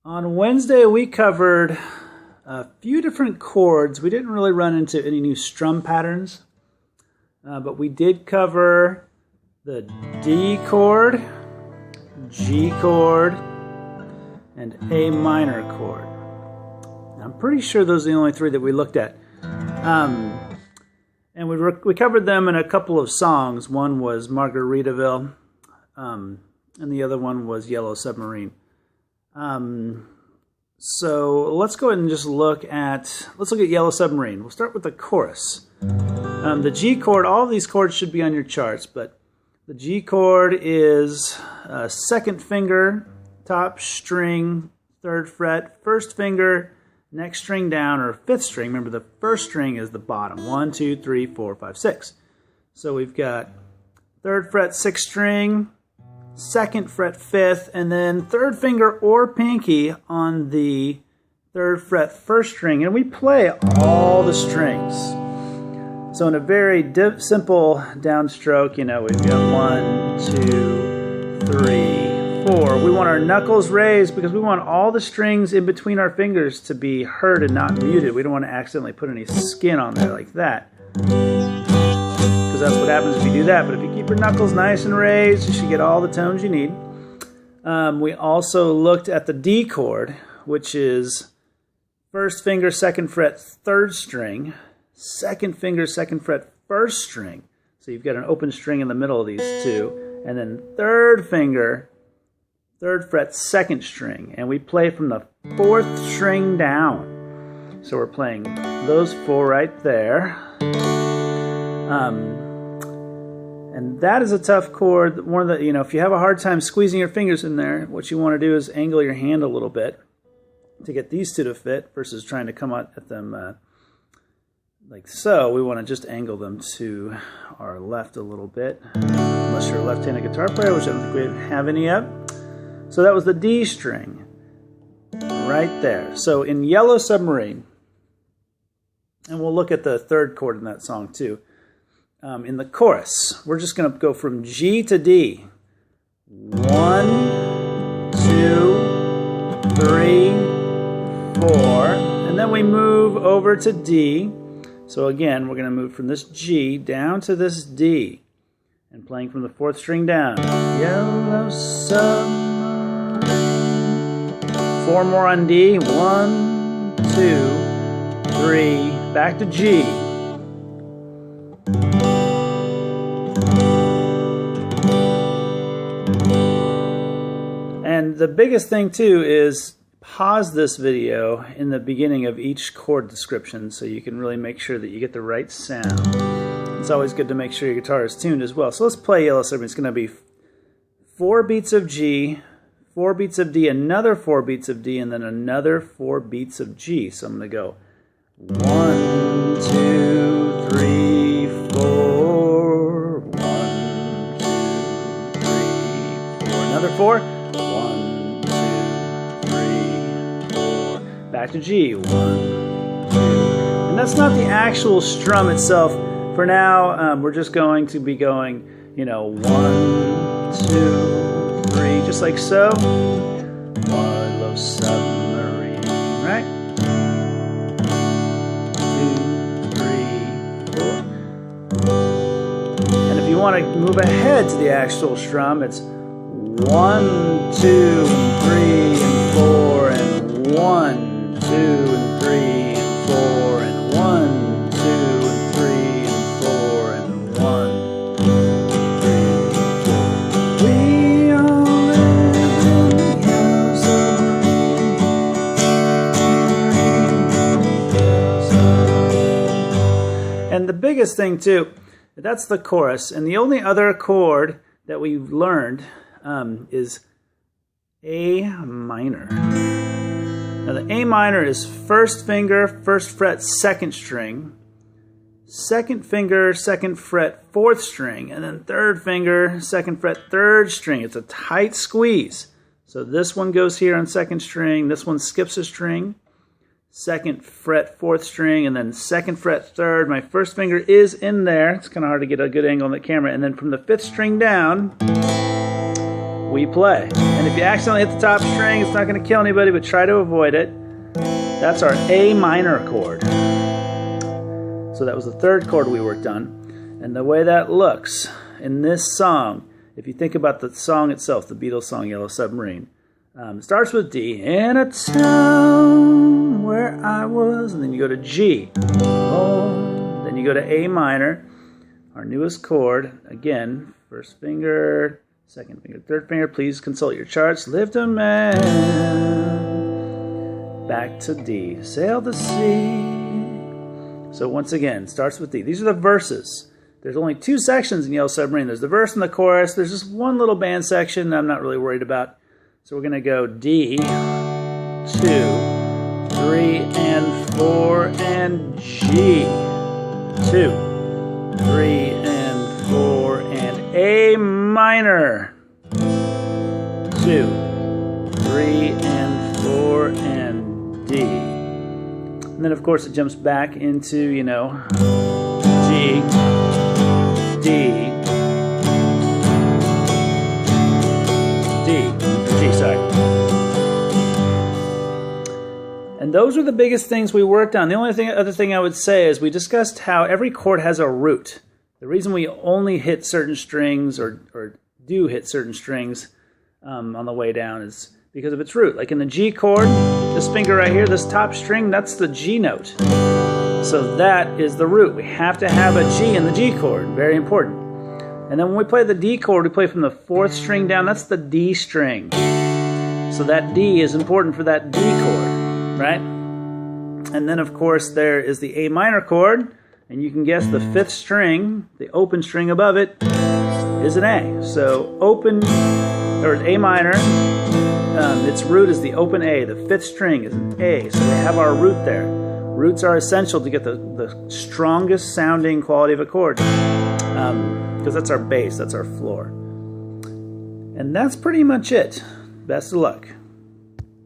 On Wednesday, we covered a few different chords. We didn't really run into any new strum patterns, but we did cover the D chord, G chord, and A minor chord. I'm pretty sure those are the only three that we looked at. And we covered them in a couple of songs. One was Margaritaville, and the other one was Yellow Submarine. So let's go ahead and just look at Yellow Submarine. We'll start with the chorus. The G chord, all of these chords should be on your charts, but the G chord is second finger, top string, third fret, first finger, next string down, or fifth string. Remember, the first string is the bottom. 1, 2, 3, 4, 5, 6. So we've got third fret, sixth string, second fret, fifth, and then third finger or pinky on the third fret, first string. And we play all the strings. So in a very simple downstroke, we've got 1, 2, 3, 4. We want our knuckles raised because we want all the strings in between our fingers to be heard and not muted. We don't want to accidentally put any skin on there like that, because that's what happens if you do that. But if you keep your knuckles nice and raised, you should get all the tones you need. We also looked at the D chord, which is first finger, second fret, third string, second finger, second fret, first string. So you've got an open string in the middle of these two, and then third finger, third fret, second string, and we play from the fourth string down. So we're playing those four right there. And that is a tough chord. One of the, if you have a hard time squeezing your fingers in there, what you want to do is angle your hand a little bit to get these two to fit versus trying to come out at them like so. We want to just angle them to our left a little bit, unless you're a left-handed guitar player, which I don't think we have any of. So that was the D string right there. So in Yellow Submarine, and we'll look at the third chord in that song too. In the chorus, we're just going to go from G to D. 1, 2, 3, 4, and then we move over to D. So again, we're going to move from this G down to this D, and playing from the fourth string down. Yellow Submarine. 4 more on D. 1, 2, 3, back to G. And the biggest thing too is pause this video in the beginning of each chord description so you can really make sure that you get the right sound. It's always good to make sure your guitar is tuned as well. So let's play Yellow Submarine. It's going to be 4 beats of G, 4 beats of D, another 4 beats of D, and then another 4 beats of G. So I'm going to go 1, 2, 3, 4, 1, 2, 3, 4, another 4. Back to G, 1, 2, and that's not the actual strum itself. For now, we're just going to be going, 1, 2, 3, just like so. Yellow Submarine, right? 2, 3, 4. And if you want to move ahead to the actual strum, it's 1, 2, 3, and 4, and 1, 2, and 3, and 4, and 1, 2, and 3, and 4, and 1, 2, 3, 4. We all live in the Yellow Submarine. And the biggest thing too, that's the chorus. And the only other chord that we learned is A minor. Now the A minor is first finger, first fret, second string, second finger, second fret, fourth string, and then third finger, second fret, third string. It's a tight squeeze. So this one goes here on second string, this one skips a string, second fret, fourth string, and then second fret, third. My first finger is in there. It's kind of hard to get a good angle on the camera. And then from the fifth string down, we play. And if you accidentally hit the top string, it's not going to kill anybody, but try to avoid it. That's our A minor chord. So that was the third chord we worked on. And the way that looks in this song, if you think about the song itself, the Beatles song Yellow Submarine, it starts with D. In a town where I was, and then you go to G. Oh, then you go to A minor, our newest chord. Again, first finger, second finger, third finger. Please consult your charts. Lived a man. Back to D. Sail the sea. So once again, starts with D. These are the verses. There's only two sections in Yellow Submarine. There's the verse and the chorus. There's just one little band section that I'm not really worried about. So we're going to go D, 2, 3, and 4, and G. 2, 3, and 4, and A minor. 2, 3, and 4, and D. And then, of course, it jumps back into, you know, G, D, G, sorry. And those are the biggest things we worked on. The only other thing I would say is we discussed how every chord has a root. The reason we only hit certain strings or do hit certain strings on the way down is because of its root. Like in the G chord, this finger right here, this top string, that's the G note. So that is the root. We have to have a G in the G chord. Very important. And then when we play the D chord, we play from the fourth string down. That's the D string. So that D is important for that D chord, right? And then, of course, there is the A minor chord. And you can guess the fifth string, the open string above it, is an A. So open, or A minor, its root is the open A. The fifth string is an A. So we have our root there. Roots are essential to get the strongest sounding quality of a chord. Because that's our base, that's our floor. And that's pretty much it. Best of luck.